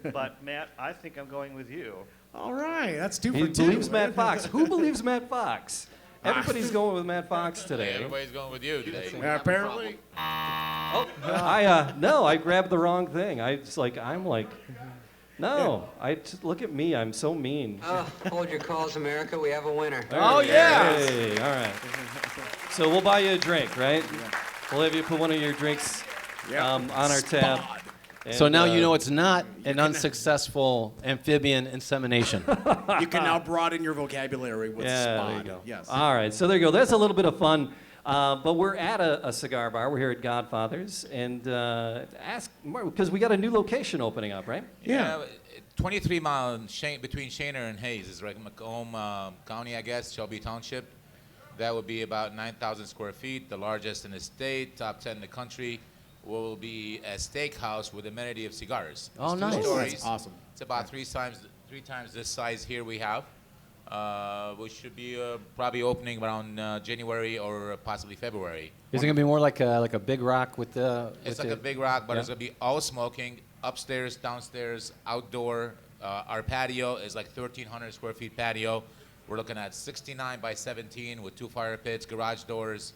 But, Matt, I think I'm going with you. All right, that's 2 He for 2. believes Matt Fox. Who believes Matt Fox? Everybody's going with Matt Fox today. Everybody's going with you today. Apparently. I grabbed the wrong thing. No. Look at me. I'm so mean. Hold your calls, America. We have a winner. Oh, yeah. Hey, all right. So we'll buy you a drink, right? We'll have you put one of your drinks on our tab. And, so now you know it's not an unsuccessful amphibian insemination. You can now broaden your vocabulary with spod. There you go. Yes. All right, so there you go. That's a little bit of fun. But we're at a cigar bar. We're here at Godfather's. And ask more, because we got a new location opening up, right? Yeah. 23 mile between Shaner and Hayes is right in Macomb County, I guess, Shelby Township. That would be about 9,000 square feet, the largest in the state, top 10 in the country. Will be a steakhouse with amenity of cigars. Oh, It's nice. 2 stories. That's awesome. It's about three times this size here we have. We should be probably opening around January or possibly February. Is it gonna be more like a big rock with the? It's like a big rock, but it's gonna be all smoking, upstairs, downstairs, outdoor. Our patio is like 1,300 square feet patio. We're looking at 69 by 17 with 2 fire pits, garage doors.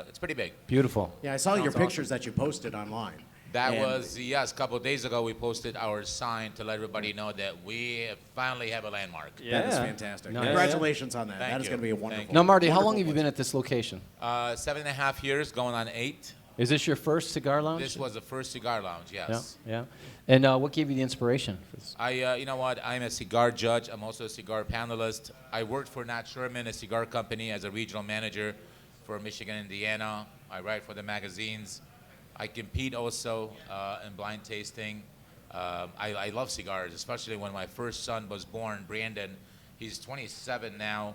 It's pretty big. Beautiful. Yeah, I saw your pictures that you posted online. That was, yes, a couple of days ago we posted our sign to let everybody know that we finally have a landmark. That is fantastic. Nice. Congratulations on that. Thank That is you. going to be a Thank wonderful. you. Now, Marty, how long wonderful have you been at this location? 7.5 years, going on 8. Is this your first cigar lounge? This was the first cigar lounge, yes. Yeah. And what gave you the inspiration for this? You know what? I'm a cigar judge. I'm also a cigar panelist. I worked for Nat Sherman, a cigar company, as a regional manager for Michigan, Indiana. I write for the magazines. I compete also in blind tasting. I love cigars, especially when my first son was born, Brandon. He's 27 now.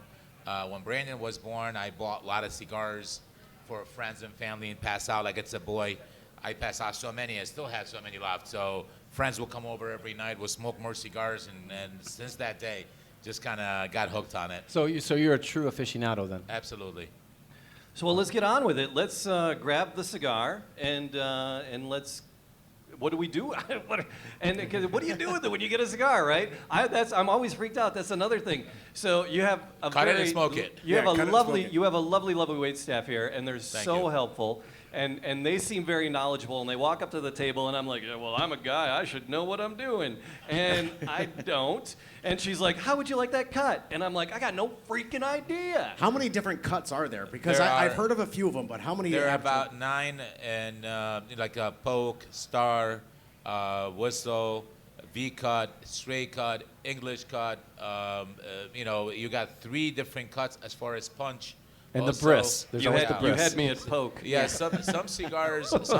When Brandon was born, I bought a lot of cigars for friends and family and pass out like it's a boy. I pass out so many. I still have so many left. So friends will come over every night. We'll smoke more cigars. And since that day, just kind of got hooked on it. So you're a true aficionado then? Absolutely. So well, let's get on with it. Let's grab the cigar and let's. What do we do? What do you do with it when you get a cigar, right? I'm always freaked out. That's another thing. So you have a Cut it and smoke it. You have a cut it and lovely smoke it. you have a lovely wait staff here, and they're Thank so you. helpful. And they seem very knowledgeable, and they walk up to the table, and I'm like, well, I'm a guy, I should know what I'm doing, and I don't. And she's like, how would you like that cut? And I'm like, I got no freaking idea. How many different cuts are there? Because There I've are- heard of a few of them, but how many? There are actual- about 9, and like a poke, star, whistle, V-cut, straight cut, English cut. You got 3 different cuts as far as punch. And Also, the bris. There's You always had, the you bris. had me at poke. Yeah, some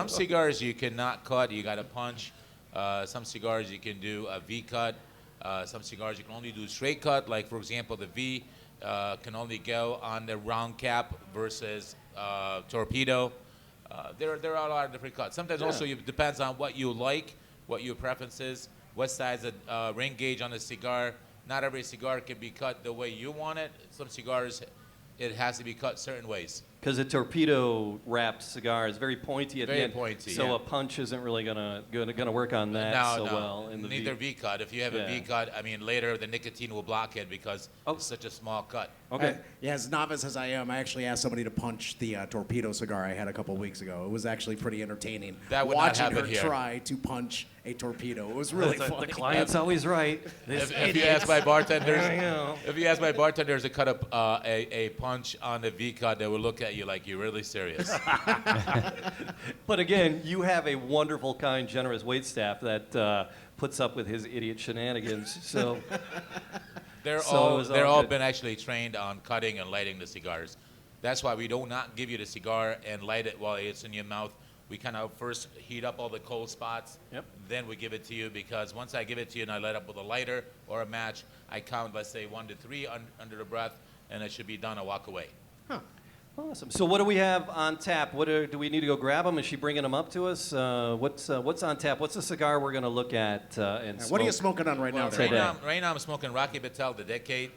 cigars you cannot cut. You got to punch. Some cigars you can do a V cut. Some cigars you can only do straight cut. Like for example, the V can only go on the round cap versus torpedo. There are a lot of different cuts. Sometimes also it depends on what you like, what your preference is, what size of ring gauge on the cigar. Not every cigar can be cut the way you want it. Some cigars, it has to be cut certain ways. Because a torpedo wrapped cigar is very pointy at Very the end. pointy, So yeah. a punch isn't really gonna work on that so well. In the Neither V. V-cut. If you have a V-cut, I mean, later the nicotine will block it because it's such a small cut. Okay. Yeah, as novice as I am, I actually asked somebody to punch the torpedo cigar I had a couple weeks ago. It was actually pretty entertaining. That would not watching happen her here. try to punch a torpedo. It was really the funny. client's always right. If you ask my bartenders, I know. if you ask my bartenders to cut a punch on the V-cut, they will look at you like you're really serious. But again, you have a wonderful, kind, generous waitstaff that puts up with his idiot shenanigans. So They're So it all was they're all all good. been actually trained on cutting and lighting the cigars. That's why we do not give you the cigar and light it while it's in your mouth. We kind of first heat up all the cold spots. Yep. Then we give it to you because once I give it to you and I light up with a lighter or a match, I count, let's say, 1 to 3 under the breath, and it should be done. I walk away. awesome. So what do we have on tap? Do we need to go grab them? Is she bringing them up to us? What's on tap? What's the cigar we're going to look at and What are you smoke? smoking on right now? Well, There? right now I'm smoking Rocky Patel, the Decade.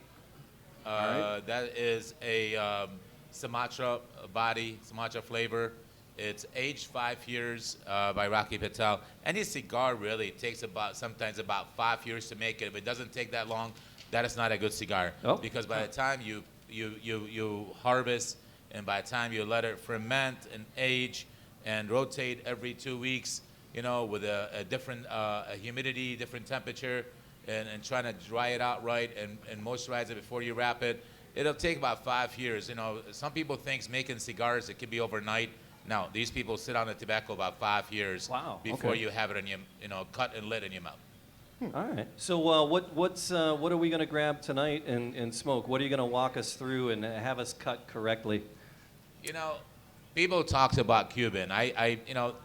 That is a Sumatra body, Sumatra flavor. It's aged 5 years by Rocky Patel. Any cigar really takes sometimes about 5 years to make it. If it doesn't take that long, that is not a good cigar. Oh. Because by the time you harvest and by the time you let it ferment and age and rotate every 2 weeks, with a different humidity, different temperature, and trying to dry it out right and moisturize it before you wrap it, it'll take about 5 years. Some people think making cigars, it could be overnight. No, these people sit on the tobacco about 5 years before you have it in your, cut and lit in your mouth. All right. So what are we going to grab tonight and smoke? What are you going to walk us through and have us cut correctly? People talk about Cuban.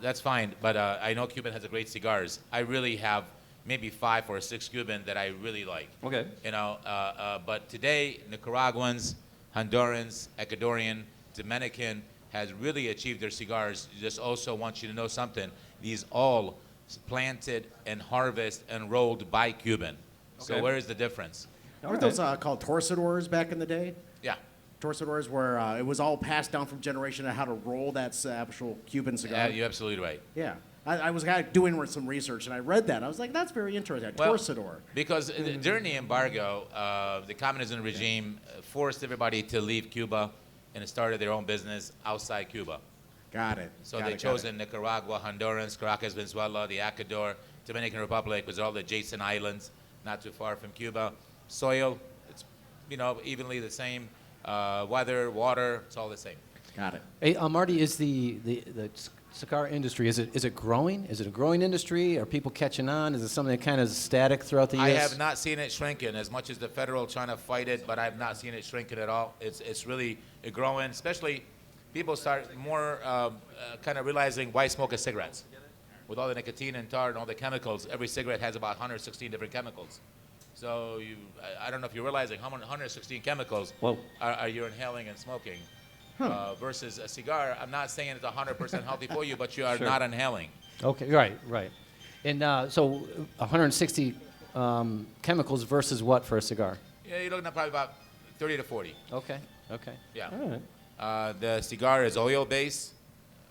That's fine, but I know Cuban has great cigars. I really have maybe 5 or 6 Cuban that I really like. Okay. But today, Nicaraguans, Hondurans, Ecuadorian, Dominican has really achieved their cigars. Just also want you to know something. These all planted and harvested and rolled by Cuban. Okay. So where is the difference? Weren't those called torcedores back in the day? Yeah. Torcedores, where it was all passed down from generation on how to roll that actual Cuban cigar. You're absolutely right. Yeah. I was kind of doing some research, and I read that. I was like, that's very interesting. Torcedor. Because during the embargo, the communism regime forced everybody to leave Cuba and started their own business outside Cuba. Got it. So they chose in Nicaragua, Honduras, Caracas, Venezuela, the Ecuador, Dominican Republic, was all the adjacent islands, not too far from Cuba. Soil, it's evenly the same. Weather, water, it's all the same. Got it. Hey, Marty, is the cigar industry, is it growing? Is it a growing industry? Are people catching on? Is it something that kind of static throughout the years? I have not seen it shrinking as much as the federal trying to fight it, but I have not seen it shrinking at all. It's really growing, especially people start more kind of realizing why smoke a cigarettes. With all the nicotine and tar and all the chemicals, every cigarette has about 116 different chemicals. So I don't know if you're realizing how many 116 chemicals are you inhaling and smoking versus a cigar. I'm not saying it's 100% healthy for you, but you are not inhaling. Okay, right. And so 160 chemicals versus what for a cigar? Yeah, you're looking at probably about 30 to 40. Okay. Yeah. All right. The cigar is oil-based.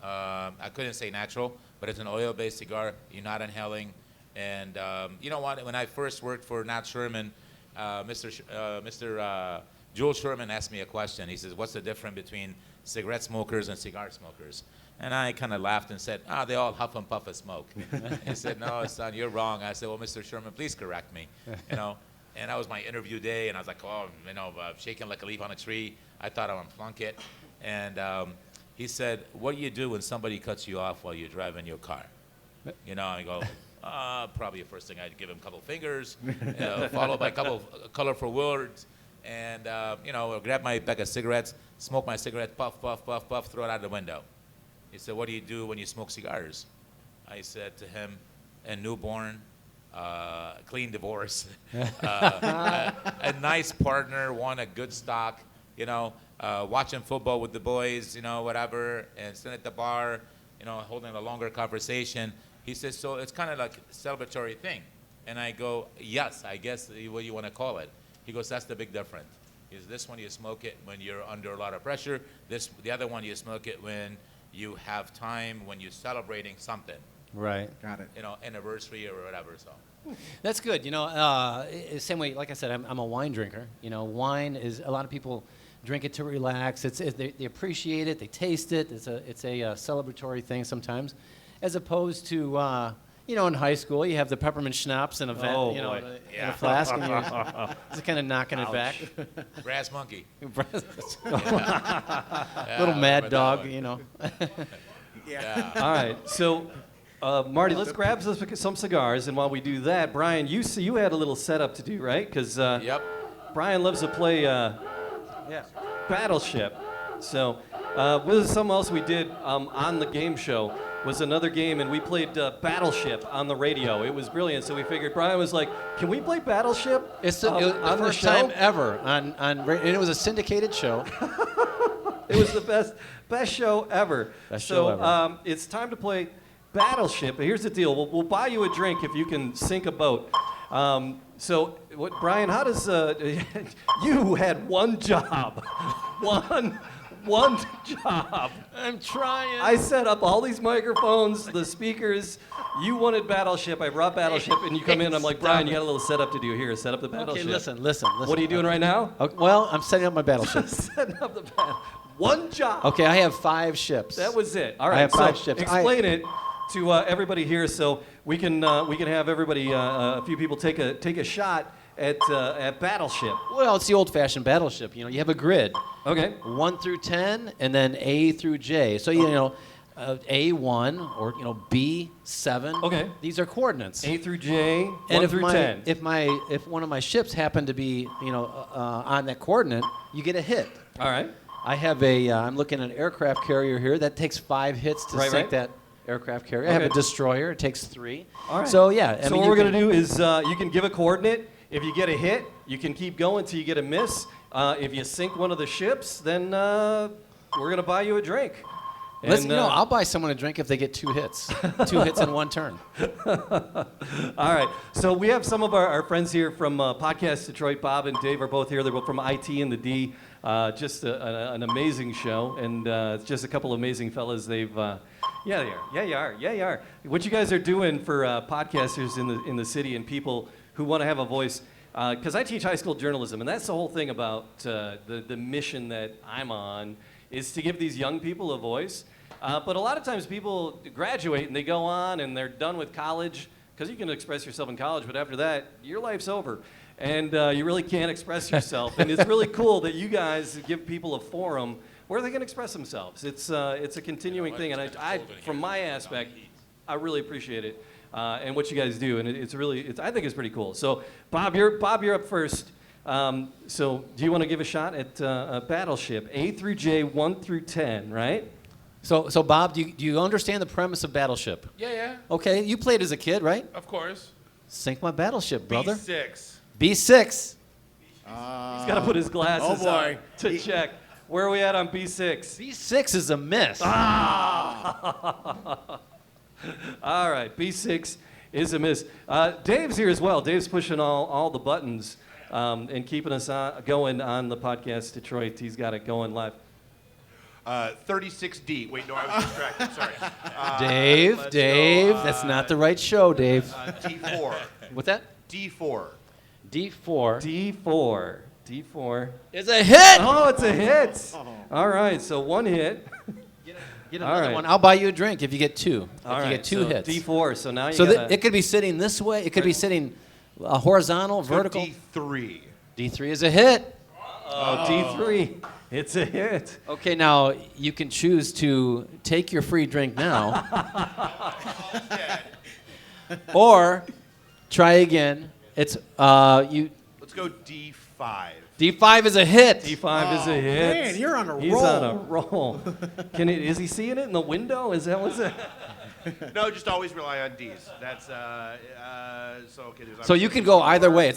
I couldn't say natural, but it's an oil-based cigar. You're not inhaling. And you know what? When I first worked for Nat Sherman, Mr. Jules Sherman asked me a question. He says, what's the difference between cigarette smokers and cigar smokers? And I kind of laughed and said, they all huff and puff and smoke. He said, no, son, you're wrong. I said, well, Mr. Sherman, please correct me. And that was my interview day, and I was like, shaking like a leaf on a tree. I thought I would flunk it. And he said, what do you do when somebody cuts you off while you're driving your car? I go, probably the first thing I'd give him a couple fingers, followed by a couple colorful words, and grab my pack of cigarettes, smoke my cigarette, puff, puff, puff, puff, throw it out the window. He said, what do you do when you smoke cigars? I said to him, a newborn, clean divorce, a nice partner, a good stock, watching football with the boys, whatever, and sitting at the bar, holding a longer conversation. He says, so it's kind of like a celebratory thing. And I go, yes, I guess what you want to call it. He goes, that's the big difference. He says, this one you smoke it when you're under a lot of pressure. The other one you smoke it when you have time, when you're celebrating something. Right. Got it. Anniversary or whatever. So. That's good. Same way, like I said, I'm a wine drinker. Wine is, a lot of people drink it to relax. They appreciate it. They taste it. It's a celebratory thing sometimes, as opposed to in high school you have the peppermint schnapps in a in a flask, and you're just kind of knocking it back. Brass monkey. Little mad dog, Yeah. All right. So, Marty, let's grab some cigars, and while we do that, Brian, you had a little setup to do, right? Because Yep. Brian loves to play Battleship. So, this is something else we did on the game show. Was another game, and we played Battleship on the radio. It was brilliant. So we figured, Brian was like, "Can we play Battleship?" It's the on first the show? time ever and it was a syndicated show. It was the best show ever. Best show ever. It's time to play Battleship. But here's the deal: we'll buy you a drink if you can sink a boat. Brian? How does you had one job, one job. I'm trying. I set up all these microphones, the speakers. You wanted Battleship. I brought Battleship, and you come in. I'm like, Brian, you got a little setup to do here. Set up the Battleship. Okay, listen. What are you doing right now? Okay, well, I'm setting up my battleship. Setting up the battle. One job. Okay, I have 5 ships. That was it. All right. I have so 5 ships. Explain it to everybody here, so we can have everybody, a few people take a shot at Battleship. Well, it's the old-fashioned battleship. You have a grid. Okay. 1 through 10, and then A through J. So A1 or B7. Okay. These are coordinates. A through J, And 1 through 10. if one of my ships happened to be on that coordinate, you get a hit. All right. I have I'm looking at an aircraft carrier here that takes 5 hits to sink that aircraft carrier. I have a Okay. destroyer. It takes 3. All right. So yeah. So what we're gonna do is you can give a coordinate. If you get a hit, you can keep going till you get a miss. If you sink one of the ships, then we're gonna buy you a drink. Listen, I'll buy someone a drink if they get 2 hits. 2 hits in 1 turn. All right. So we have some of our friends here from Podcast Detroit. Bob and Dave are both here. They're both from IT and the D. Just an amazing show, and it's just a couple of amazing fellas. They've, yeah, they are. Yeah, you are. Yeah, you are. What you guys are doing for podcasters in the city and people who want to have a voice, because I teach high school journalism, and that's the whole thing about the mission that I'm on, is to give these young people a voice. But a lot of times people graduate and they go on and they're done with college, because you can express yourself in college, but after that, your life's over. And you really can't express yourself. And it's really cool that you guys give people a forum where they can express themselves. It's a continuing thing, and I from my aspect, I really appreciate it and what you guys do. And I think it's pretty cool. So Bob, you're up first. So do you want to give a shot at Battleship A through J, 1 through 10, right? So Bob, do you understand the premise of Battleship? Yeah. Okay, you played as a kid, right? Of course. Sink my battleship, brother. B6. B6. He's got to put his glasses on to check. Where are we at on B6? B6 is a miss. All right, B6 is a miss. Dave's here as well. Dave's pushing all the buttons and keeping us going on the Podcast Detroit. He's got it going live. 36D. Wait, no, I was distracted. Sorry. Dave, that's not the right show, Dave. D4. What's that? D4. D4. D4 Is a hit. Oh, it's a hit. All right, so 1 hit. Get another one. I'll buy you a drink if you get 2. All if you right, get 2 so hits. D4. So now you So gotta, it could be sitting this way. It could be sitting horizontal, vertical. D3. D3 is a hit. D3. It's a hit. Okay, now you can choose to take your free drink now, or try again. It's you. Let's go D5. D5 is a hit. D5 is a hit. Man, you're on a He's roll. on a roll. Is he seeing it in the window? Is that what's it? No, just always rely on D's. That's so okay. So you can go either way.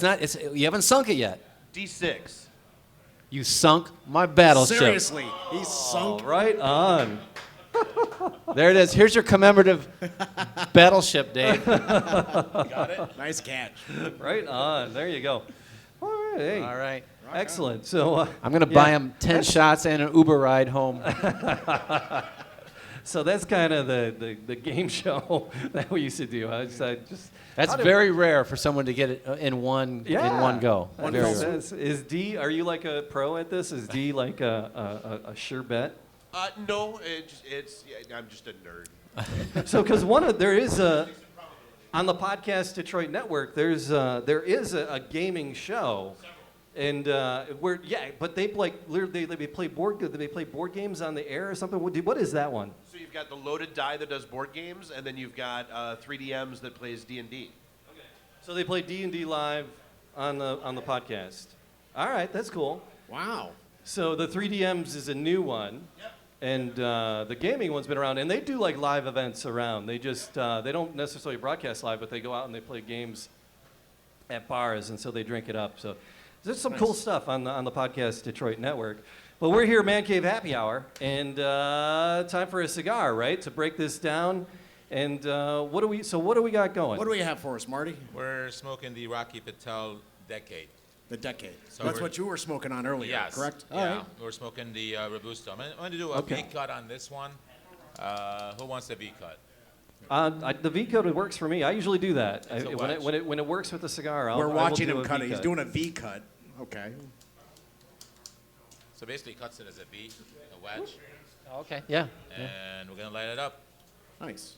You haven't sunk it yet. D6. You sunk my battleship. Seriously, he's sunk. Right on. There it is. Here's your commemorative battleship, Dave. Got it. Nice catch. Right on. There you go. All right. Hey. All right. Excellent. So I'm going to buy him 10 shots and an Uber ride home. So that's kind of the game show that we used to do. That's very rare for someone to get it in one go. Very Very rare. Is D? Are you like a pro at this? Is D like a sure bet? No, I'm just a nerd. So, because there is on the Podcast Detroit network, there is a gaming show, and but they play board games on the air or something. What is that one? So you've got the loaded die that does board games, and then you've got 3DMs that plays D&D. Okay. So they play D&D live on the podcast. All right, that's cool. Wow. So the 3DMs is a new one. Yep. And the gaming one's been around, and they do like live events around. They just they don't necessarily broadcast live, but they go out and they play games at bars, and so they drink it up. So there's some cool stuff on the Podcast Detroit network. But we're here, Man Cave Happy Hour, and time for a cigar, right? To break this down. And what do we got going? What do we have for us, Marty? We're smoking the Rocky Patel Decade. The Decade. So That's we're- what you were smoking on earlier, Yes. correct? Yeah, All right. we're smoking the Robusto. I'm going to do a Okay. V-cut on this one. Who wants a V-cut? The V-cut works for me. I usually do that. It's a When wedge. it works with the cigar, I We're will watching do him a cut it. He's V-cut. doing a V cut. Okay. So basically cuts it as a V, a wedge, Okay. Yeah. and we're going to light it up. Nice.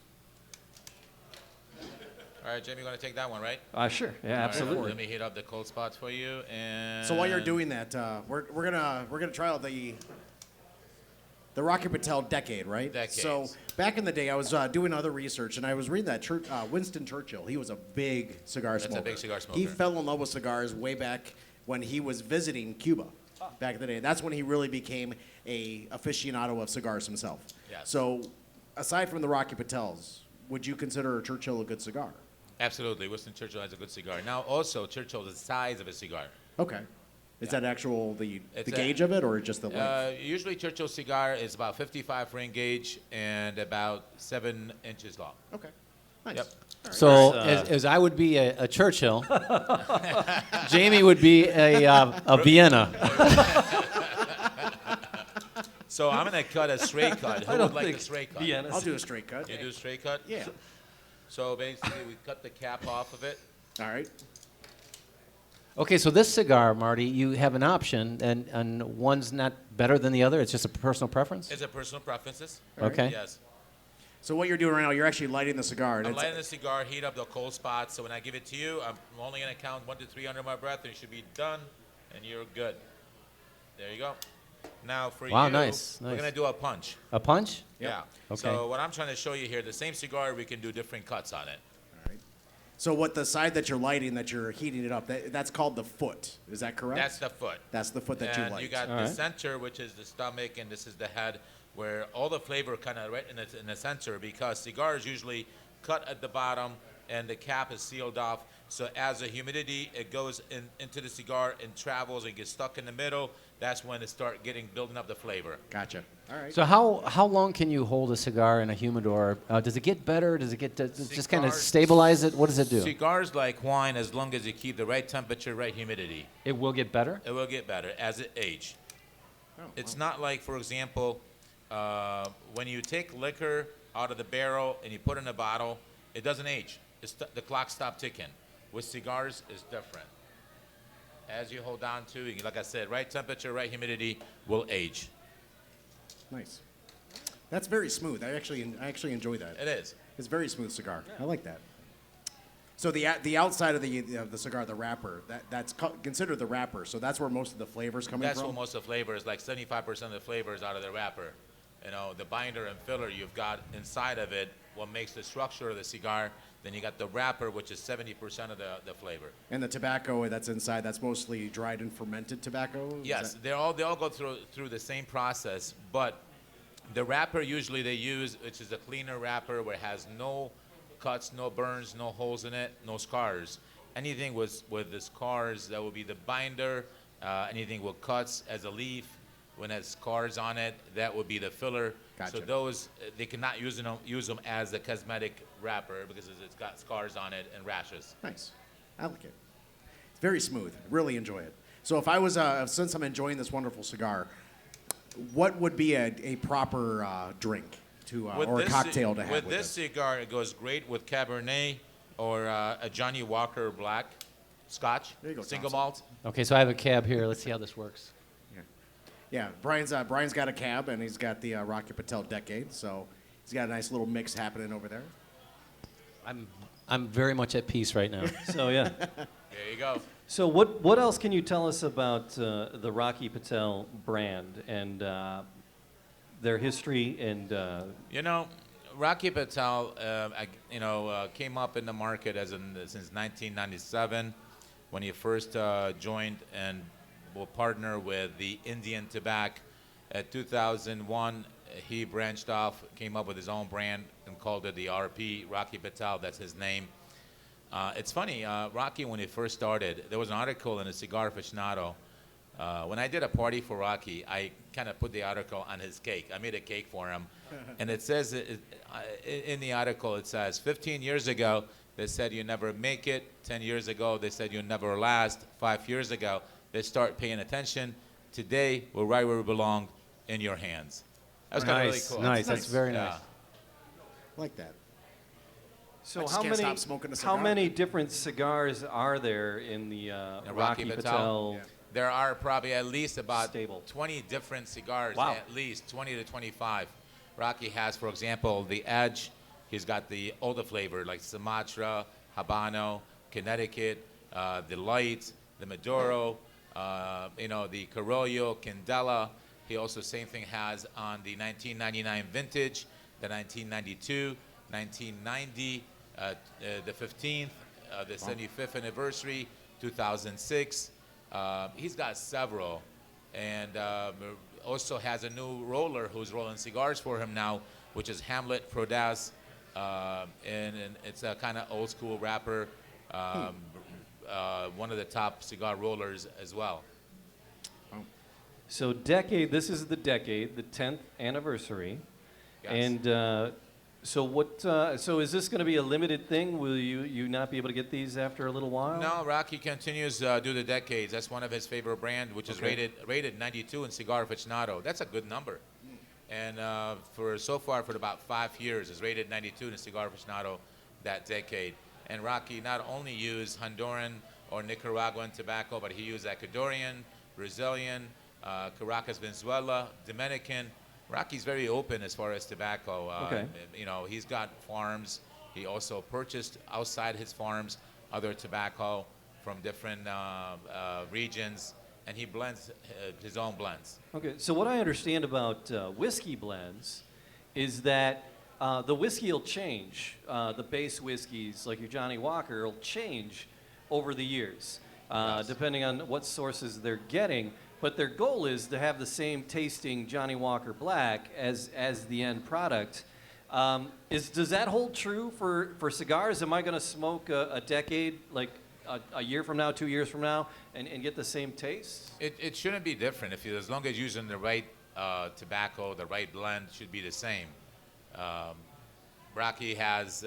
All right, Jamie, you're going to take that one, right? Sure. Yeah, All right, absolutely. let me heat up the cold spots for you. And So while you're doing that, we're gonna try out the Rocky Patel Decade, right? Decades. So back in the day, I was doing other research, and I was reading that Winston Churchill. He was a big cigar That's a smoker. big cigar smoker. He fell in love with cigars way back when he was visiting Cuba. Back in the day, that's when he really became a aficionado of cigars himself. Yes. So, aside from the Rocky Patels, would you consider Churchill a good cigar? Absolutely. Winston Churchill has a good cigar. Now, also, Churchill, the size of a cigar. Okay. Is that actual the It's gauge of it, or just the length? Usually, Churchill cigar is about 55 ring gauge and about 7 inches long. Okay. Nice. Yep. So Nice. as I would be a Churchill, Jamie would be a Vienna. So I'm going to cut a straight cut. Who would like a straight cut? Vienna's- I'll do a straight cut. You do a straight cut? Yeah. So basically, we cut the cap off of it. All right. Okay, so this cigar, Marty, you have an option, and one's not better than the other. It's just a personal preference. It's a personal preferences. Okay. Yes. So what you're doing right now, you're actually lighting the cigar. And I'm it's- lighting the cigar, heat up the cold spots. So when I give it to you, I'm only going to count 1 to 3 under my breath, and you should be done, and you're good. There you go. Now for Wow, you, nice, we're nice. going to do a punch. A punch? Yeah. Okay. So what I'm trying to show you here, the same cigar, we can do different cuts on it. All right. So what the side that you're lighting, that you're heating it up, that's called the foot. Is that correct? That's the foot. That's the foot that and you light. you got All the right. center, which is the stomach, and this is the head, where all the flavor kind of right in the center, because cigars usually cut at the bottom and the cap is sealed off. So as the humidity it goes into the cigar and travels and gets stuck in the middle, that's when it start building up the flavor. Gotcha. All right. So how long can you hold a cigar in a humidor? Does it get better? Does it just kind of Cigars- stabilize it? What does it do? Cigars like wine, as long as you keep the right temperature, right humidity, It will get better? it will get better as it age. It's not like, for example, when you take liquor out of the barrel and you put it in a bottle, it doesn't age. The clock stops ticking. With cigars, it's different. As you hold on to, like I said, right temperature, right humidity will age. Nice. That's very smooth. I actually enjoy that. It is. It's a very smooth cigar. I like that. So the outside of the cigar, the wrapper, that's considered the wrapper. So that's where most of the flavors coming That's from. what most of the flavor is, like 75% of the flavor is out of the wrapper. You know, the binder and filler you've got inside of it, what makes the structure of the cigar. Then you got the wrapper, which is 70% of the flavor. And the tobacco that's inside, that's mostly dried and fermented tobacco. Is Yes, that- they all go through the same process, but the wrapper usually they use, which is a cleaner wrapper where it has no cuts, no burns, no holes in it, no scars. Anything with the scars, that would be the binder. Anything with cuts as a leaf, when it has scars on it, that would be the filler. Gotcha. So those they cannot use them as a cosmetic wrapper because it's got scars on it and rashes. Nice. I like it. It's very smooth. Really enjoy it. So if I was, since I'm enjoying this wonderful cigar, what would be a proper drink to, or a cocktail to have with this cigar, it goes great with Cabernet or a Johnny Walker Black Scotch, There you go, single Thompson. malt. Okay, so I have a cab here. Let's see how this works. Yeah, Brian's got a cab, and he's got the Rocky Patel Decade, so he's got a nice little mix happening over there. I'm very much at peace right now. So yeah. There you go. So what else can you tell us about the Rocky Patel brand and their history and You know, Rocky Patel, came up in the market since 1997 when he first joined and will partner with the Indian Tobacco. At 2001, he branched off, came up with his own brand and called it the RP, Rocky Patel. That's his name. It's funny, Rocky, when he first started, there was an article in a Cigar Aficionado. When I did a party for Rocky, I kind of put the article on his cake. I made a cake for him. And it says, in the article, it says, 15 years ago, they said you never make it. 10 years ago, they said you never last. 5 years ago, they start paying attention. Today, we're right where we belong, in your hands. That was kind of really Nice, cool. nice. That's very Yeah. nice. Like that. So I just how can't many stop smoking a how cigar. many different cigars are there in the And Rocky Patel? Yeah. There are probably at least about Stable. 20 different cigars, Wow. at least 20 to 25. Rocky has, for example, the Edge. He's got the older flavor like Sumatra, Habano, Connecticut, the Light, the Maduro, the Carollo, Candela. He also, same thing, has on the 1999 vintage, the 1992, 1990, the 15th, the 75th anniversary, 2006. He's got several, and also has a new roller who's rolling cigars for him now, which is Hamlet Prodas, and it's a kind of old school wrapper, one of the top cigar rollers as well. So this is the decade, the 10th anniversary. Yes. And so is this going to be a limited thing? Will you not be able to get these after a little while? No, Rocky continues do the decades. That's one of his favorite brand, which is rated 92 in Cigar Aficionado. That's a good number. And for about 5 years, is rated 92 in Cigar Aficionado that decade. And Rocky not only used Honduran or Nicaraguan tobacco, but he used Ecuadorian, Brazilian, Caracas, Venezuela, Dominican. Rocky's very open as far as tobacco. Okay. He's got farms. He also purchased outside his farms other tobacco from different regions, and he blends his own blends. Okay, so what I understand about whiskey blends is that the whiskey will change. The base whiskeys, like your Johnny Walker, will change over the years, Yes. depending on what sources they're getting. But their goal is to have the same tasting Johnny Walker Black as the end product. Does that hold true for cigars? Am I going to smoke a decade, like a year from now, 2 years from now, and get the same taste? It shouldn't be different as long as you're using the right tobacco, the right blend should be the same. Rocky has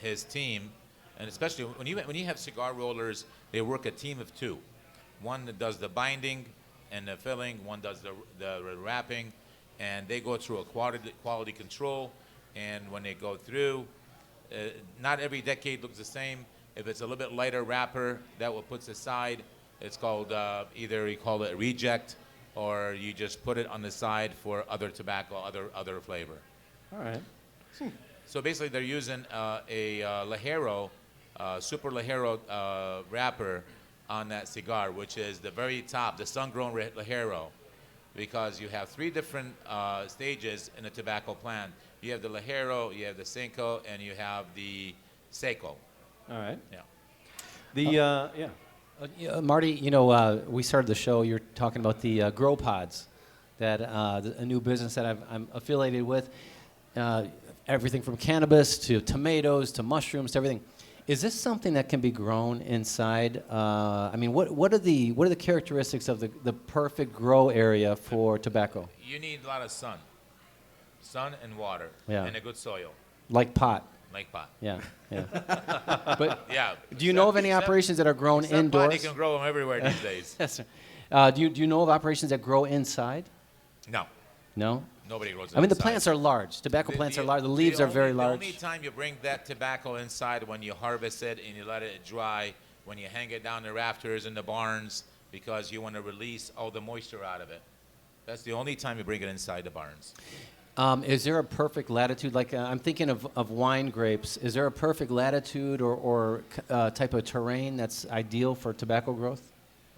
his team, and especially when you have cigar rollers, they work a team of two. One that does the binding and the filling, one does the wrapping, and they go through a quality control. And when they go through, not every decade looks the same. If it's a little bit lighter wrapper, that will puts aside. It's called either you call it a reject, or you just put it on the side for other tobacco, other flavor. All right. So basically, they're using a Ligero, Super Ligero wrapper on that cigar, which is the very top, the sun-grown Ligero, because you have three different stages in a tobacco plant. You have the Ligero, you have the Cinco, and you have the Seco. All right. Yeah. Yeah. Marty, we started the show. You're talking about the grow pods, that a new business that I'm affiliated with. Everything from cannabis to tomatoes to mushrooms to everything. Is this something that can be grown inside? What are the characteristics of the perfect grow area for tobacco? You need a lot of sun and water, Yeah. and a good soil, Like pot. like pot. Yeah. But Yeah. do you know of any operations that are grown Pot, you indoors? can grow them everywhere these days. Yes, sir. Do you know of operations that grow inside? No, No. nobody grows. I mean, the inside. plants are large. Tobacco plants are large. The leaves are very large. The only time you bring that tobacco inside when you harvest it and you let it dry, when you hang it down the rafters in the barns, because you want to release all the moisture out of it. That's the only time you bring it inside the barns. Is there a perfect latitude? Like I'm thinking of wine grapes. Is there a perfect latitude or type of terrain that's ideal for tobacco growth?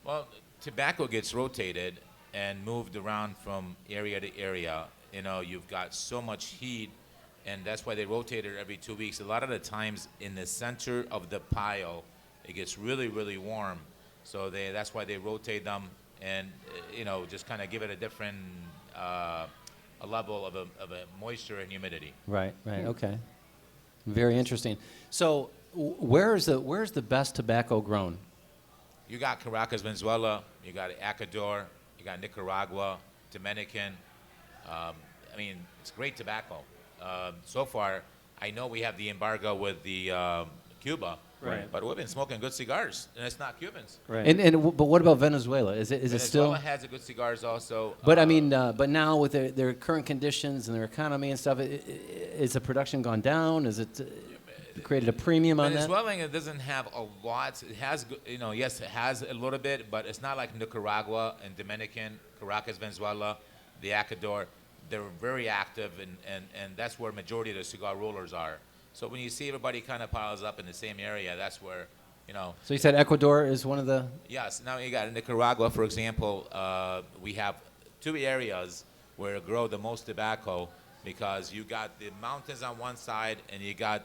Well, tobacco gets rotated and moved around from area to area. You've got so much heat, and that's why they rotate it every 2 weeks. A lot of the times in the center of the pile, it gets really, really warm. So that's why they rotate them and, just kind of give it a different a level of a moisture and humidity. Right. Okay. Very interesting. So where's the best tobacco grown? You got Caracas, Venezuela. You got Ecuador. You got Nicaragua, Dominican. It's great tobacco. So far, I know we have the embargo with the Cuba. Right. But we've been smoking good cigars, and it's not Cubans. Right. But what about Venezuela? Is it still? Venezuela has a good cigars also. But I mean, but now with their current conditions and their economy and stuff, is the production gone down? Is it created a premium on that? Venezuela, it doesn't have a lot. It has, yes, it has a little bit, but it's not like Nicaragua and Dominican, Caracas, Venezuela, the Ecuador. They're very active, and that's where majority of the cigar rollers are. So when you see everybody kind of piles up in the same area, that's where, So you said Ecuador is one of the. Yes. Now you got Nicaragua, for example. We have 2 areas where grow the most tobacco because you got the mountains on one side and you got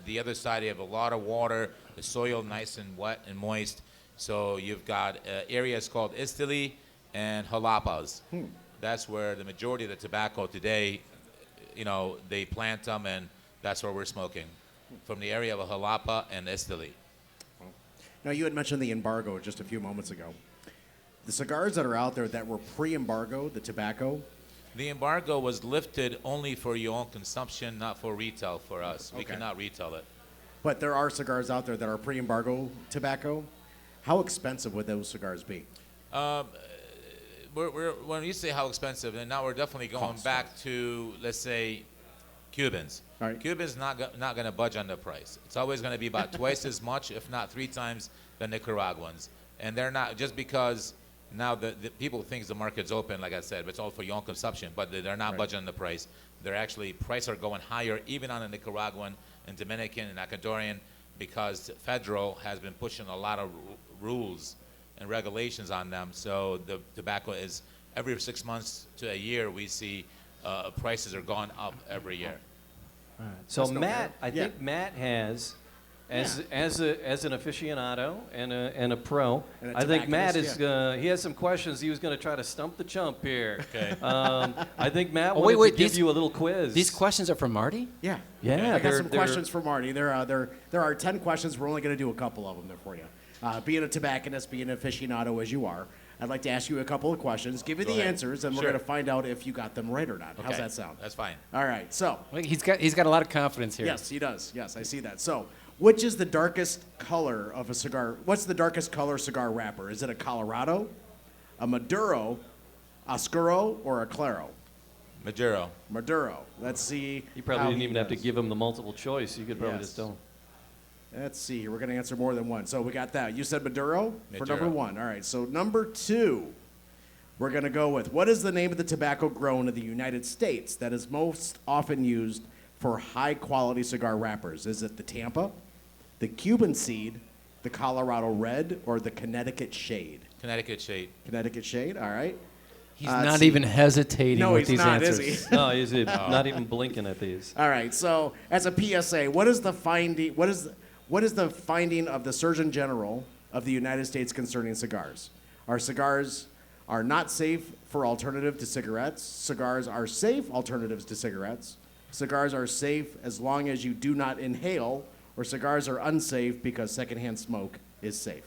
the other side. You have a lot of water, the soil nice and wet and moist. So you've got areas called Esteli and Jalapas. That's where the majority of the tobacco today, they plant them, and that's where we're smoking, from the area of Jalapa and Esteli. Now, you had mentioned the embargo just a few moments ago. The cigars that are out there that were pre-embargo, the tobacco. The embargo was lifted only for your own consumption, not for retail for us. We Okay. cannot retail it. But there are cigars out there that are pre-embargo tobacco. How expensive would those cigars be? When you say how expensive, and now we're definitely going back to, let's say, Cubans. All right. Cubans not going to budge on the price. It's always going to be about twice as much, if not 3 times, the Nicaraguans. And they're not, just because now the people think the market's open, like I said, but it's all for your own consumption, but they're not budging on the price. They're actually, prices are going higher, even on the Nicaraguan and Dominican and Ecuadorian, because federal has been pushing a lot of rules and regulations on them. So the tobacco is, every 6 months to a year, we see prices are going up every year. So That's no Matt, fair. I Yeah. think Matt has, as an aficionado and a pro, And a I think Matt is tobacconist, he has some questions. He was going to try to stump the chump here. Okay. I think Matt Oh, wanted wait, to give these- you a little quiz. These questions are from Marty? Yeah. Yeah, I got some they're- questions for Marty. There are 10 questions. We're only going to do a couple of them there for you. Being a tobacconist, being an aficionado as you are, I'd like to ask you a couple of questions, give you Go the ahead. answers, and we're Sure. going to find out if you got them right or not. How's Okay. that sound? That's fine. All right. So, Wait, he's got a lot of confidence here. yes, he does. Yes, I see that. So, which is the darkest color of a cigar? What's the darkest color cigar wrapper? Is it a Colorado, a Maduro, Oscuro, or a Claro? Maduro. Maduro. Let's see. You probably how didn't he even have to does. give him the multiple choice. You could probably Yes. just tell him. Let's see here. We're going to answer more than one. So we got that. You said Maduro for Maduro. number 1. All right. So number 2, we're going to go with, what is the name of the tobacco grown in the United States that is most often used for high-quality cigar wrappers? Is it the Tampa, the Cuban seed, the Colorado Red, or the Connecticut Shade? Connecticut shade. Connecticut Shade. All right. He's let's not see. even hesitating No, with he's these not, is answers. he? No, he's not even blinking at these. All right. So as a PSA, what is the finding? What is the finding of the Surgeon General of the United States concerning cigars? Our cigars are not safe for alternative to cigarettes. Cigars are safe alternatives to cigarettes. Cigars are safe as long as you do not inhale, or cigars are unsafe because secondhand smoke is safe.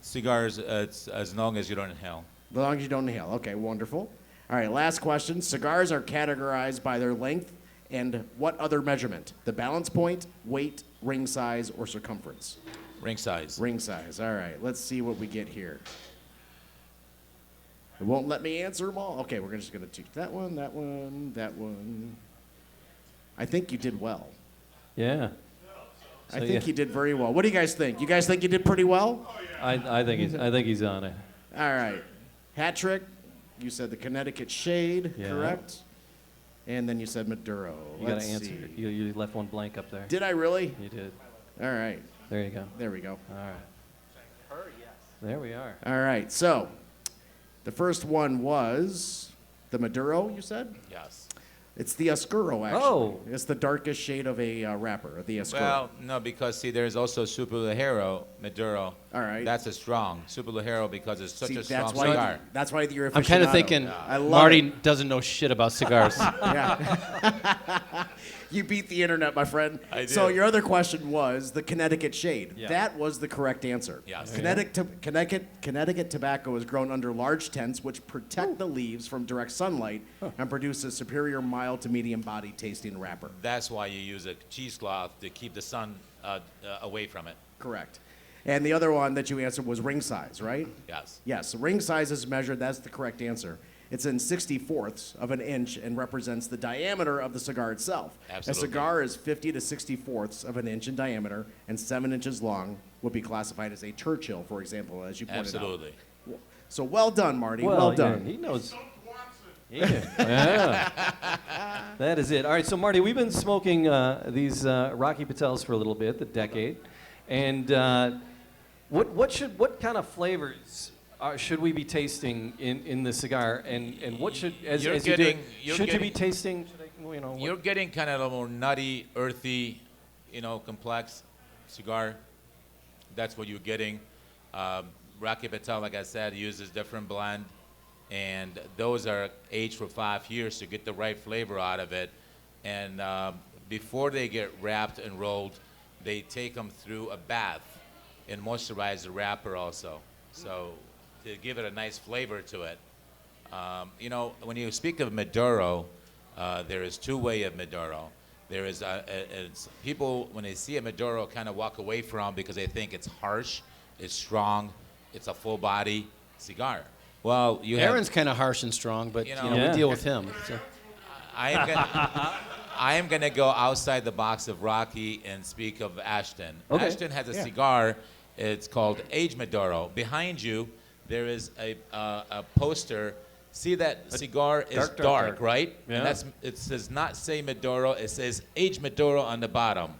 Cigars, it's as long as you don't inhale. As long as you don't inhale. Okay, wonderful. All right, last question. Cigars are categorized by their length and what other measurement? The balance point, weight, ring size, or circumference? Ring size. Ring size. All right, let's see what we get here. It won't let me answer them all. Okay, we're just going to take that one, that one, that one. I think you did well. Yeah. I So, think yeah. you did very well. What do you guys think? You guys think you did pretty well? I think he's on it. All right. Hat trick. You said the Connecticut Shade, Yeah. correct? And then you said Maduro. You got to Let's answer. see. You left one blank up there. Did I really? You did. All right. There you go. There we go. All right. There we are. All right. So the first one was the Maduro, you said? Yes. It's the Oscuro, actually. Oh. It's the darkest shade of a wrapper, the Oscuro. Well, no, because see, there's also Super Ligero, Maduro. All right. That's a strong Super Ligero because it's such See, a strong that's why, cigar. that's why you're I'm kind of aficionado. thinking I love Marty it. doesn't know shit about cigars. Yeah. You beat the internet, my friend. I do. So your other question was the Connecticut shade. Yeah. That was the correct answer. Yes. Connecticut tobacco is grown under large tents which protect the leaves from direct sunlight and produce a superior mild to medium body tasting wrapper. That's why you use a cheesecloth to keep the sun away from it. Correct. And the other one that you answered was ring size, right? Yes. Yes, ring size is measured. That's the correct answer. It's in 64ths of an inch and represents the diameter of the cigar itself. Absolutely. A cigar is 50 to 64ths of an inch in diameter and 7 inches long. Would be classified as a Churchill, for example, as you pointed Absolutely. out. So well done, Marty. Well done. Yeah, he knows. Yeah. That is it. All right, so Marty, we've been smoking these Rocky Patels for a little bit, the decade, and what kind of flavors should we be tasting in the cigar, and what should You're you do getting- it, you're should you getting- be tasting? What- You're getting kind of a more nutty, earthy, complex cigar. That's what you're getting. Rocky Patel, like I said, uses different blend, and those are aged for 5 years to get the right flavor out of it. And before they get wrapped and rolled, they take them through a bath and moisturize the wrapper also. So to give it a nice flavor to it. When you speak of Maduro, there is two way of Maduro. There is people when they see a Maduro kind of walk away from because they think it's harsh, it's strong, it's a full body cigar. Well, Aaron's kind of harsh and strong, but Yeah. we deal with him. So. I am gonna go outside the box of Rocky and speak of Ashton. Okay. Ashton has a cigar. It's called Age Maduro. Behind you, there is a poster. See that cigar is dark, right? Yeah. And it does not say Maduro. It says Age Maduro on the bottom.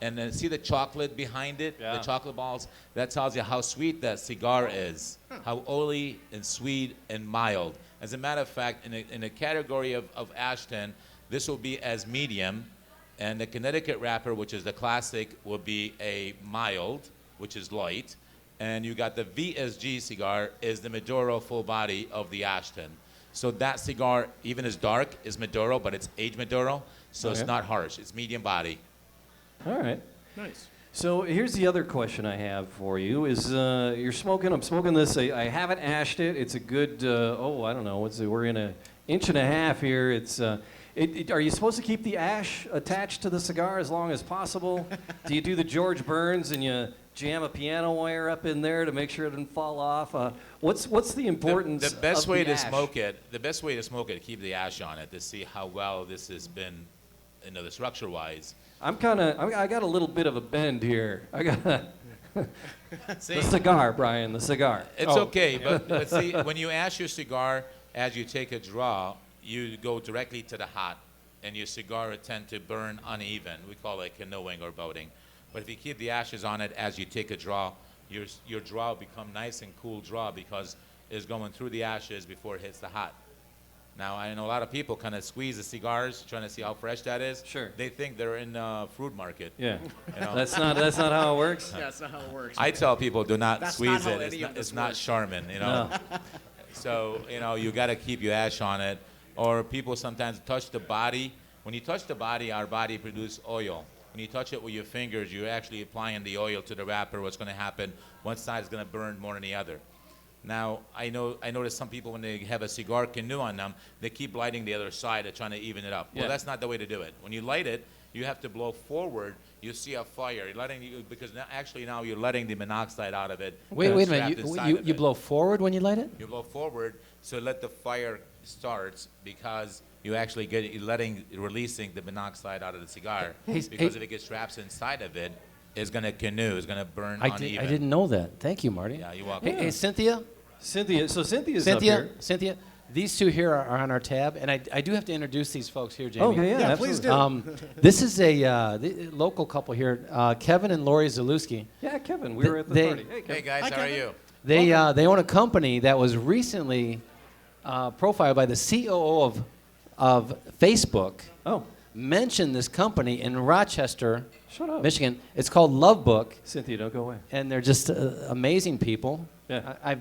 And then see the chocolate behind it, Yeah. the chocolate balls? That tells you how sweet that cigar is, how oily and sweet and mild. As a matter of fact, in the category of Ashton, this will be as medium, and the Connecticut wrapper, which is the classic, will be a mild, which is light, and you got the VSG cigar is the Maduro full body of the Ashton. So that cigar, even as dark, is Maduro, but it's aged Maduro, so it's Okay. not harsh. It's medium body. All right. Nice. So here's the other question I have for you: is I'm smoking this. I haven't ashed it. It's a good. I don't know. We're in an inch and a half here. It's. Are you supposed to keep the ash attached to the cigar as long as possible? Do you do the George Burns and you jam a piano wire up in there to make sure it doesn't fall off? What's the importance? The best of way the to ash? smoke it. The best way to smoke it, keep the ash on it to see how well this has been, the structure-wise. I got a little bit of a bend here. I got See, the cigar, Brian. The cigar. it's Oh. okay, but see, when you ash your cigar, as you take a draw, you go directly to the hot, and your cigar will tend to burn uneven. We call it canoeing or boating. But if you keep the ashes on it as you take a draw, your draw will become nice and cool draw because it's going through the ashes before it hits the hot. Now, I know a lot of people kind of squeeze the cigars, trying to see how fresh that is. Sure. They think they're in a fruit market. Yeah. You know? That's not how it works. Yeah, that's not how it works. I tell people, do not That's squeeze not how it. any of this It's not works. Charmin, No. So, you got to keep your ash on it. Or people sometimes touch the body. When you touch the body, our body produces oil. When you touch it with your fingers, you're actually applying the oil to the wrapper. What's going to happen? One side is going to burn more than the other. Now, I notice some people, when they have a cigar canoe on them, they keep lighting the other side. They're trying to even it up. Yeah. Well, that's not the way to do it. When you light it, you have to blow forward. You see a fire. Because now you're letting the monoxide out of it. Wait that's a trapped minute. inside You of you it. blow forward when you light it? You blow forward, so let the fire starts because you actually releasing the monoxide out of the cigar. Hey, Because hey. if it gets trapped inside of it, it's going to canoe. It's going to burn I uneven. didn't know that. Thank you, Marty. Yeah, you're welcome. Hey, Cynthia. Cynthia's up here. Cynthia. These two here are on our tab, and I do have to introduce these folks here, Jamie. Okay, yeah, Yeah, absolutely. please do. This is a local couple here, Kevin and Lori Zalewski. Yeah, Kevin, we were at the They- party. Hey, Kevin. Hey, guys, Hi, how are Kevin. you? They own a company that was recently profiled by the COO of Facebook. Oh, mention this company in Rochester, Shut up. Michigan. It's called Love Book, Cynthia, don't go away. and they're just amazing people. Yeah.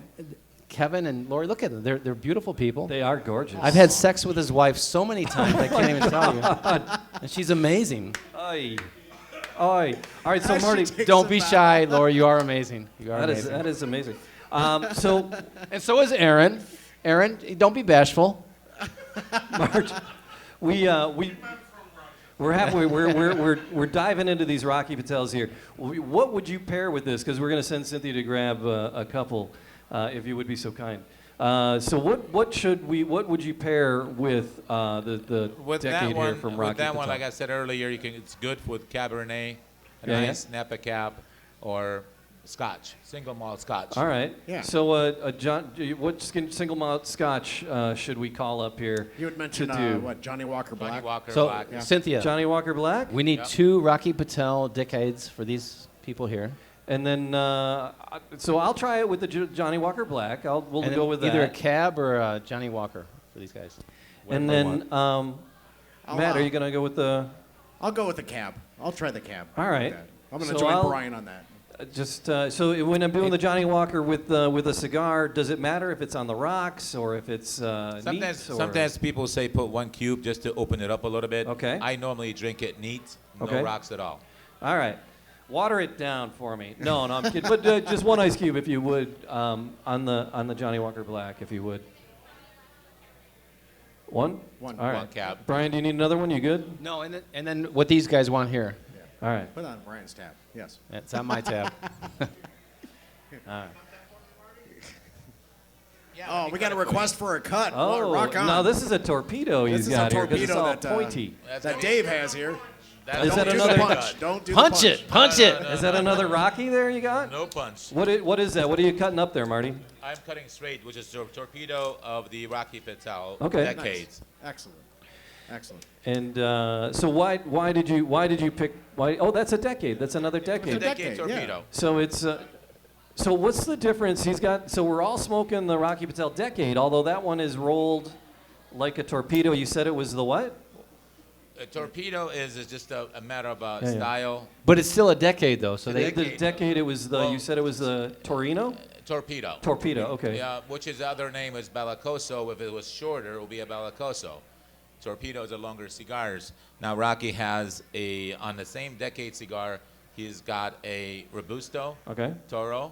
Kevin and Lori, look at them. They're beautiful people. They are gorgeous. I've had sex with his wife so many times I can't even tell you. And she's amazing. Oy. Oy. All right, so Marty, Don't be shy, Lori. You are amazing. You are that amazing. is amazing. And so is Aaron. Aaron, don't be bashful. Marge, we're halfway. We're diving into these Rocky Patels here. What would you pair with this? Because we're going to send Cynthia to grab a couple, if you would be so kind. So what would you pair with the With decade that one, here from Rocky with that Patel? one, like I said earlier, it's good with Cabernet, a Yeah, nice Napa Cab, or Scotch, single malt Scotch. All right. Yeah. So, what single malt Scotch should we call up here? You had mentioned, to do? what, Johnny Walker Black? Johnny Walker So, Black. Cynthia, Johnny Walker Black, we need Yep. 2 Rocky Patel decades for these people here. and then so I'll try it with the Johnny Walker Black. We'll And go then with either a that. cab or a Johnny Walker for these guys. And Whatever then one. Matt, are you gonna go with the? I'll go with the cab. I'll try the cab. All right. I'm going to So join I'll- Brian on that. So when I'm doing the Johnny Walker with a cigar, does it matter if it's on the rocks or if it's neat? Or? Sometimes people say put 1 cube just to open it up a little bit. Okay. I normally drink it neat, no Okay. rocks at all. All right. Water it down for me. No, I'm kidding. But just 1 ice cube, if you would, on the Johnny Walker Black, if you would. One. One. All right. One cab. Brian, do you need another one? You good? No, and then what these guys want here. All right. Put it on Brian's tab. Yes. It's on my tab. Oh, we got a request for a cut. Oh, Rock on. now this is a torpedo This he's is a got here because it's torpedo all that, pointy. that Dave has here. Is that Don't do another- the punch. Don't do Punch the it! Punch it! Is that another Rocky there you got? No punch. What is that? What are you cutting up there, Marty? I'm cutting straight, which is the torpedo of the Rocky Patel Okay. decades. Excellent. Excellent. And so why did you pick? Oh, that's a decade. That's another It's a decade. decade yeah. torpedo. So it's so what's the difference? So we're all smoking the Rocky Patel decade, although that one is rolled like a torpedo. You said it was the what? A torpedo is just a matter of Yeah, yeah. style. But it's still a decade, though. So The they. decade it was the. Well, You said it was the Torino. Torpedo. Torpedo. Okay. Yeah, which his other name is Bellicoso. If it was shorter, it would be a Bellicoso. Torpedoes are longer cigars. Now Rocky has on the same decade cigar, he's got a Robusto, Okay. Toro,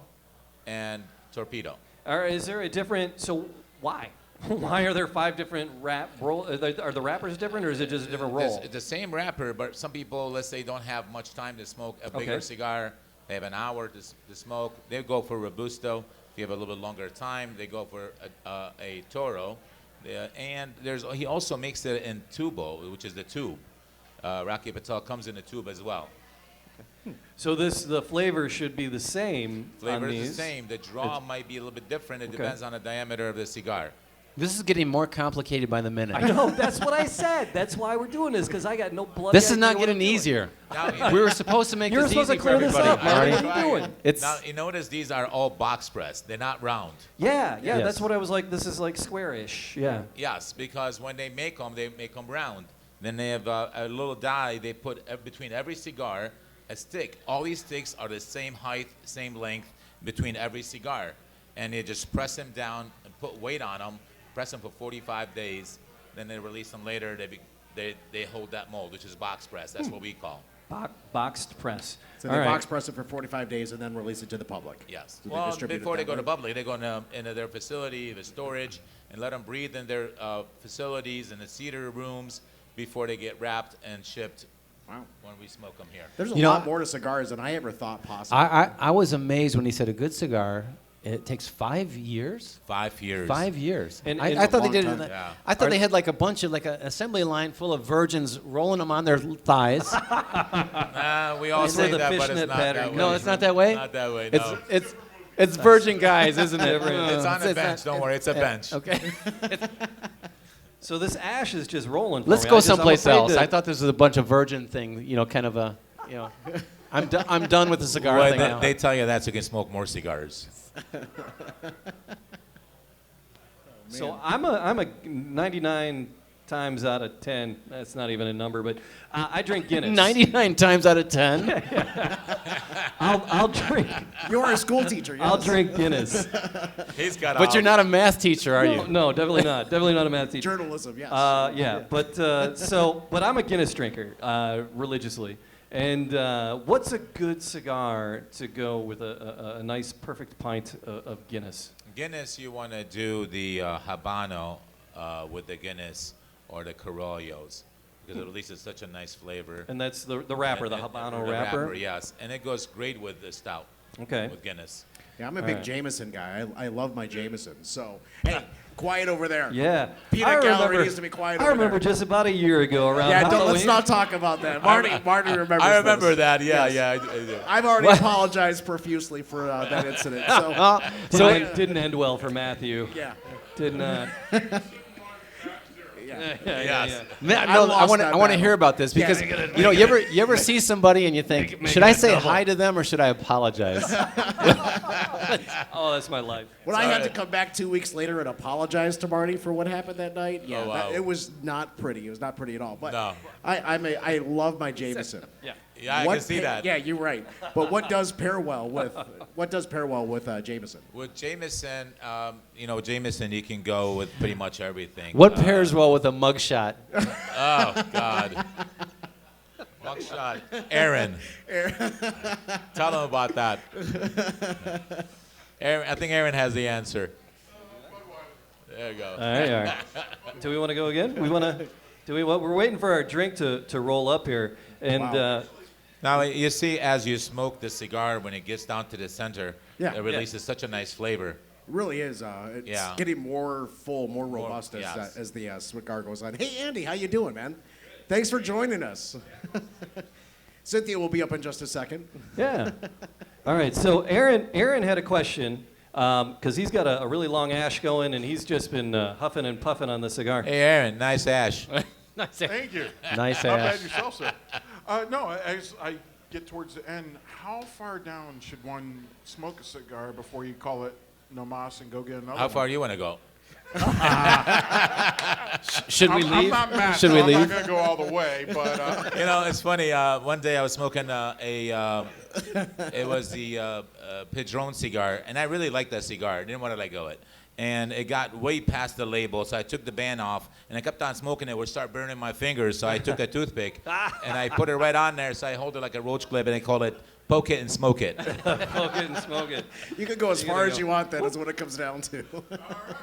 and Torpedo. Is there a different? So why? Why are there 5 different roll? Are the wrappers different, or is it just a different roll? It's the same wrapper, but some people, let's say, don't have much time to smoke a bigger Okay. cigar. They have an hour to smoke. They go for Robusto. If you have a little bit longer time, they go for a Toro. And he also makes it in tubo, which is the tube. Rocky Patel comes in a tube as well. So the flavor should be the same. Flavor on is these. the same. The draw might be a little bit different. It Okay. depends on the diameter of the cigar. This is getting more complicated by the minute. I know. That's what I said. That's why we're doing this, because I got no blood. This is not getting easier. Now, We were supposed to make You're this supposed easy to clear for this everybody. up, Marty. Marty. What are you doing? It's now, you notice these are all box pressed. They're not round. Yeah. Yes. That's what I was like. This is like squarish. Yeah. Yes, because when they make them round. Then they have a little die they put between every cigar, a stick. All these sticks are the same height, same length between every cigar. And they just press them down and put weight on them, press them for 45 days. Then they release them later. They hold that mold, which is box press. That's what we call. Boxed press. So All they right. box press it for 45 days and then release it to the public. Yes. So they Well, distribute it before they that go to way? public, they go into their facility, the storage, and let them breathe in their facilities in the cedar rooms before they get wrapped and shipped. Wow. When we smoke them here. There's a You know, lot more to cigars than I ever thought possible. I was amazed when he said a good cigar. It takes 5 years. 5 years. 5 years. And- I and- thought they Long did. time. Yeah. I thought they had like a bunch of like an assembly line full of virgins rolling them on their thighs. We all Is say it the that, but fishnet it's not pattern? that way. No, it's not that way. Not that way. It's No. it's virgin guys, isn't it? It's on a It's bench. not- Don't worry. It's a bench. Okay. So this ash is just rolling. For Let's me. go I'm someplace afraid else. to- I thought this was a bunch of virgin thing. You know, kind of a. You know, I'm done with the cigar Well, thing now. they tell you that so you can smoke more cigars. So I'm a 99 times out of 10, that's not even a number, but I drink Guinness. 99 times out of 10. I'll drink. You're a school teacher, yes. I'll drink Guinness. He's got. But you're not a math teacher, are you? No, definitely not. Definitely not a math teacher. Journalism, yes. Yeah, but I'm a Guinness drinker religiously. And what's a good cigar to go with a nice, perfect pint of Guinness? Guinness, you want to do the Habano with the Guinness or the Carollos because it releases such a nice flavor. And that's the wrapper, the Habano the wrapper? Yes, and it goes great with the stout. Okay. With Guinness. Yeah, I'm a big right. Jameson guy. I love my Jameson. So, hey, quiet over there. Yeah. Peanut gallery needs to be quiet I over remember there. just about a year ago around Yeah, Halloween. let's not talk about that. Marty remembers I remember this. that. Yeah, Yes. yeah. I do. I've already apologized profusely for that incident. So, So it didn't end well for Matthew. yeah. Did not. Yes. Man, I no, lost I want that to battle. hear about this because you ever see somebody and you think, should I say hi to them or should I apologize? Oh, that's my life. When I had to come back 2 weeks later and apologize to Marty for what happened that night, yeah, Oh, wow. it was not pretty. It was not pretty at all. But No. I love my Jameson. Yeah. Yeah, I can see that. Yeah, you're right. But what does pair well with Jameson? With Jameson, Jameson, you can go with pretty much everything. What pairs well with a mugshot? Oh, God. Mugshot. Aaron. Tell him about that. Aaron, I think Aaron has the answer. There you go. All right. Do we want to go again? We're waiting for our drink to roll up here. And Wow. Now, you see, as you smoke the cigar, when it gets down to the center, Yeah. it releases such a nice flavor. It really is. It's Yeah. getting more full, more robust yes. as the cigar goes on. Hey, Andy, how you doing, man? Thanks for joining us. Cynthia will be up in just a second. yeah. All right. So Aaron had a question because he's got a really long ash going, and he's just been huffing and puffing on the cigar. Hey, Aaron, nice ash. Thank you. Nice Not ass. bad yourself, sir. No, as I get towards the end, how far down should one smoke a cigar before you call it no mas and go get another How one? far do you want to go? Should we I'm leave? not Matt, Should so we I'm leave? not going to go all the way, but It's funny. One day I was smoking it was the Padron cigar, and I really liked that cigar. I didn't want to let go of it. And it got way past the label, so I took the band off, and I kept on smoking it. It would start burning my fingers, so I took a toothpick, and I put it right on there, so I hold it like a roach clip, and I call it poke it and smoke it. Poke it and smoke it. You can go as You far gotta as go. you want. That is what it comes down to.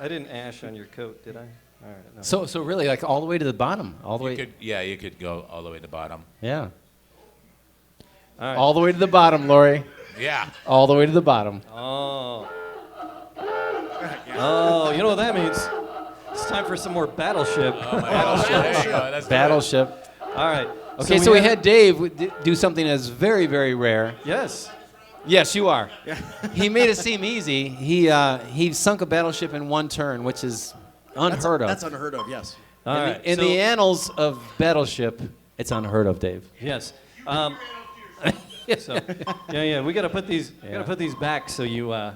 I didn't ash on your coat, did I? All right. No. So really, like all the way to the bottom, all the way. You could go all the way to the bottom. Yeah. All right. All the way to the bottom, Lori. Yeah. All the way to the bottom. Oh. Oh, you know what that means? It's time for some more Battleship. Battleship. There you go. Let's do it. Battleship. All right. Okay, so we had Dave do something that's very, very rare. Yes. Yes, you are. He made it seem easy. He sunk a battleship in one turn, which is unheard of. That's unheard of. Yes. All right. In so- the annals of battleship, it's unheard of, Dave. Yes. So, yeah. We gotta put these. We gotta put these back so you know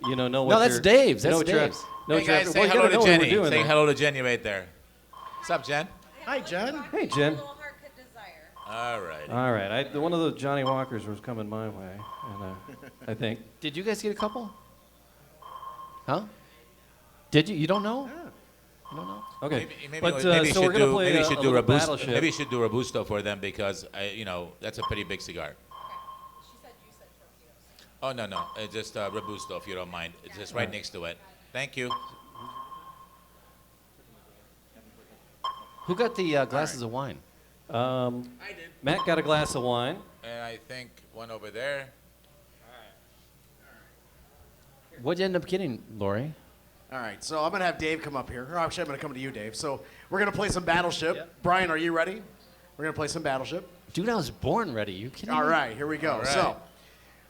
what. No, that's you're- Dave's. you know That's what you're- Dave's. know Hey what you're guys, after. say Well, you hello gotta to know what we're Jenny. doing Say there. hello to Jenny right there. What's up, Jen? Hi, Jen. Hey, Jen. All right. All right. One of the Johnny Walkers was coming my way, and I think. Did you guys get a couple? Huh? Did you? You don't know? You don't know? Okay. Maybe but you so we're gonna play maybe you a should do little Robusto. Battleship. Maybe you should do Robusto for them because that's a pretty big cigar. Oh no, it's just Robusto if you don't mind. It's just right next to it. Thank you. Who got the glasses of wine? I did. Matt got a glass of wine. And I think one over there. What'd you end up getting, Lori? All right, so I'm gonna have Dave come up here. Or actually, I'm gonna come to you, Dave. So we're gonna play some Battleship. Brian, are you ready? We're gonna play some Battleship. Dude, I was born ready. You kidding All me? right, here we go. All right. So,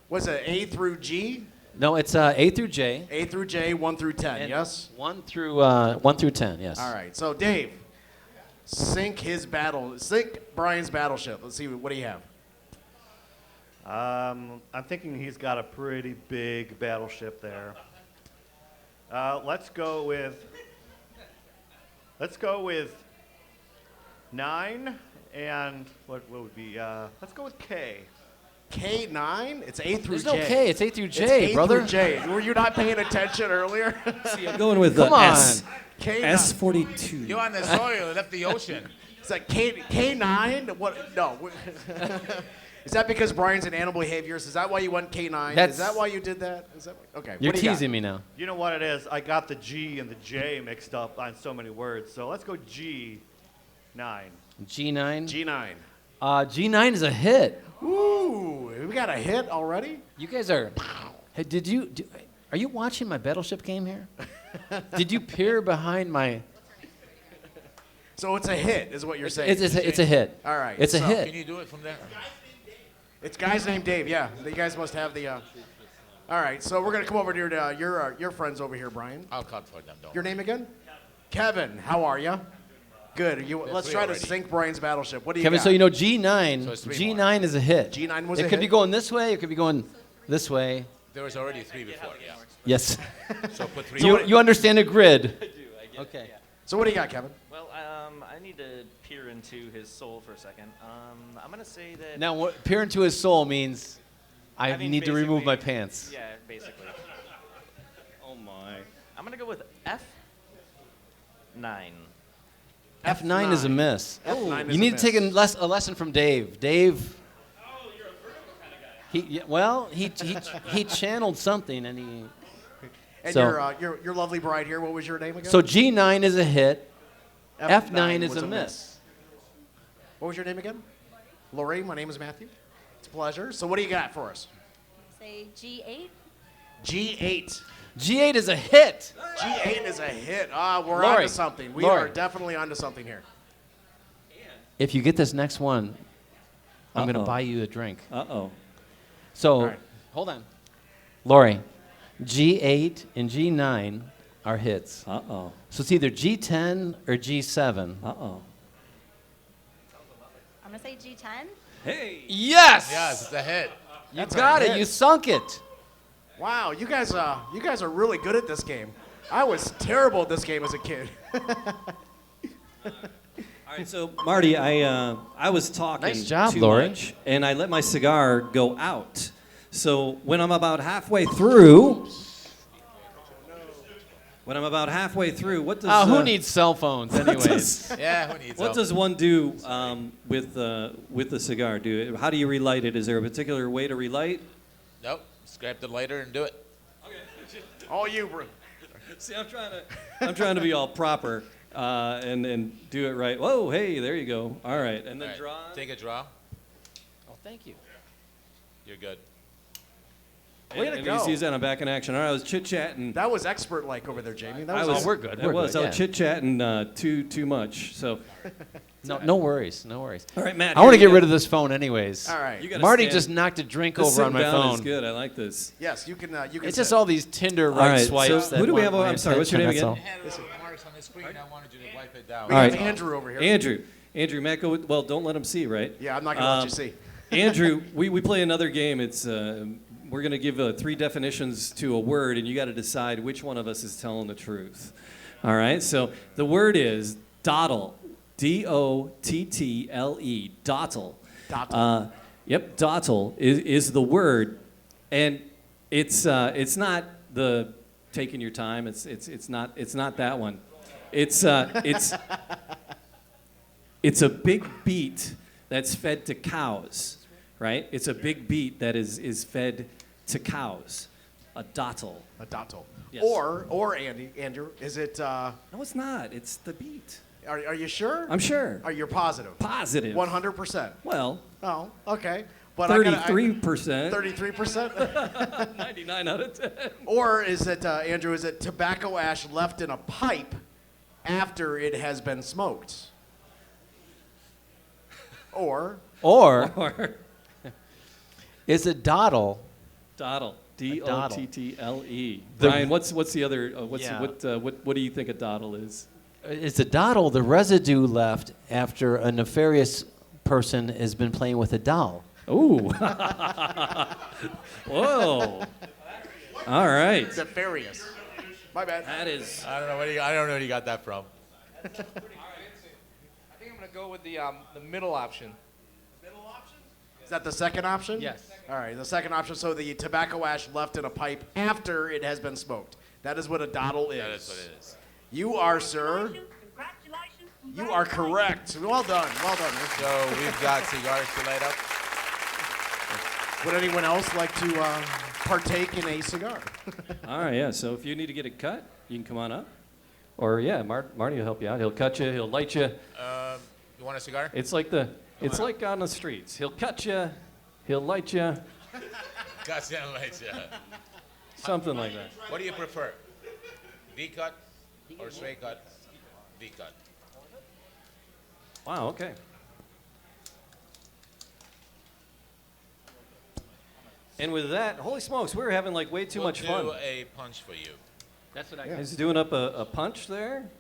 was it A through G? No, it's A through J. A through J, 1 through 10. And Yes. 1 through 10. Yes. All right. So Dave, sync Brian's Battleship. Let's see. What do you have? I'm thinking he's got a pretty big battleship there. Let's go with 9, and what would be? Let's go with K. K9? It's A through There's J. no K. It's A through It's J, A brother. through J. Were you not paying attention earlier? See, I'm going with Come on. K9. S42. You on the soil, left the ocean. Is that K9? What? No. Is that because Brian's in animal behaviors? Is that why you went K9? That's- Is that why you did that? Is that okay? You're what do you got? teasing me now. You know what it is? I got the G and the J mixed up on so many words. So let's go G9. G9. G9. G9 is a hit. Ooh, we got a hit already? You guys are. Hey, are you watching my Battleship game here? Did you peer behind my? So it's a hit, is what you're saying. It's a hit. All right, It's a so- hit. Can you do it from there? It's guys named Dave, yeah. You guys must have the. All right, so we're going to come over to your friends over here, Brian. I'll cut for them, though. Your name again? Kevin, how are you? Good. Let's three try to already. sync Brian's Battleship. What do you Kevin, got? so you know G9. So it's 3 G9 is a hit. G9 was it a could hit? be going this way. It could be going this way. There was already 3 before, yeah. Yes. So put 3 You understand a grid. I do. Okay. Yeah. So what do you got, Kevin? Well, I need to peer into his soul for a second. I'm gonna say that. Now, what peer into his soul means I mean, need to remove my basically- pants. Yeah, basically. Oh my. I'm gonna go with F9. F9 is a miss. F9 is You a need miss. to take a lesson from Dave. Dave. He channeled something and he. And So- your lovely bride here, what was your name again? So G9 is a hit. F9 is was a miss. What was your name again? Lori, my name is Matthew. It's a pleasure. So what do you got for us? Say G8. G8. G8 is a hit. G8 is a hit. We're Lori, onto something. We Lori. are definitely onto something here. If you get this next one, I'm going to Uh-oh. buy you a drink. Uh-oh. So, All right. hold on. Lori, G8 and G9 are hits. Uh-oh. So it's either G10 or G7. Uh-oh. I'm gonna say G10. Hey! Yes! Yes, it's a hit. You That's got a it. hit. You sunk it. Wow, you guys are really good at this game. I was terrible at this game as a kid. All right, so Marty, I was talking Nice job, too Lori. much, and I let my cigar go out. So when I'm about halfway through, what does Who needs cell phones, anyways? Yeah, who needs what help? does one do with the cigar? How do you relight it? Is there a particular way to relight? Nope. Just grab the lighter and do it. All you, bro. See, I'm trying to be all proper and do it right. Whoa, hey, there you go. All right, and then All right, draw. Take a draw. Oh, thank you. You're good. Way to and go. You see that I'm back in action. All right, I was chit-chatting. That was expert-like over there, Jamie. That was, Oh, we're good. I We're was. good, I yeah. was chit-chatting too much. So, No worries. No worries. all right, Matt. I want to here get you rid go. of this phone, anyways. All right. You gotta Marty stand. just knocked a drink This over on sitting my down phone. is good. I like this. Yes, you can. You can. It's just sit. all these Tinder All right right, swipes. so that who do we want have? my I'm sorry, what's your attention, name that's again? all. Had some marks on the screen. I wanted you to wipe it down. We All have right. Andrew over here. Andrew, Matt, go. Well, don't let him see, right? Yeah, I'm not gonna let you see. Andrew, we play another game. It's we're gonna give 3 definitions to a word, and you got to decide which one of us is telling the truth. All right. So the word is dottle. D-O-T-T-L-E. Dottle. Dottle. Yep. Dottle is the word, and it's not the taking your time. It's not that one. It's a big beet that's fed to cows, right? It's a big beet that is fed to cows. A dottle. A dottle. Yes. Or Andrew, is it? No, it's not. It's the beet. Are you sure? I'm sure. Are you positive? Positive. 100%. Well, Oh, okay. But 33%. 33%. 99 out of 10. Or is it, Andrew? Is it tobacco ash left in a pipe after it has been smoked? Or Or is it dottle? Dottle. D-O-T-T-L-E. The- Brian, what's the other? Yeah. What do you think a dottle is? It's a dottle, the residue left after a nefarious person has been playing with a doll. Ooh. Whoa. All right. nefarious. My bad. That is. I don't know where you got that from. I think I'm gonna to go with the middle option. Is that the second option? Yes. All right, the second option. So the tobacco ash left in a pipe after it has been smoked. That is what a dottle is. That is what it is. You are, sir. You are correct. Well done. Well done. So we've got cigars to light up. Would anyone else like to partake in a cigar? All right, yeah. So if you need to get a cut, you can come on up. Or yeah, Marty will help you out. He'll cut you. He'll light you. You want a cigar? It's like like on the streets. He'll cut you. He'll light you. Cut and light, yeah. Something like that. What do you prefer? V-cut or straight cut? V-cut. Wow. Okay. And with that, holy smokes, we're having like way too much fun. We'll do a punch for you. That's what I He's doing up a punch there.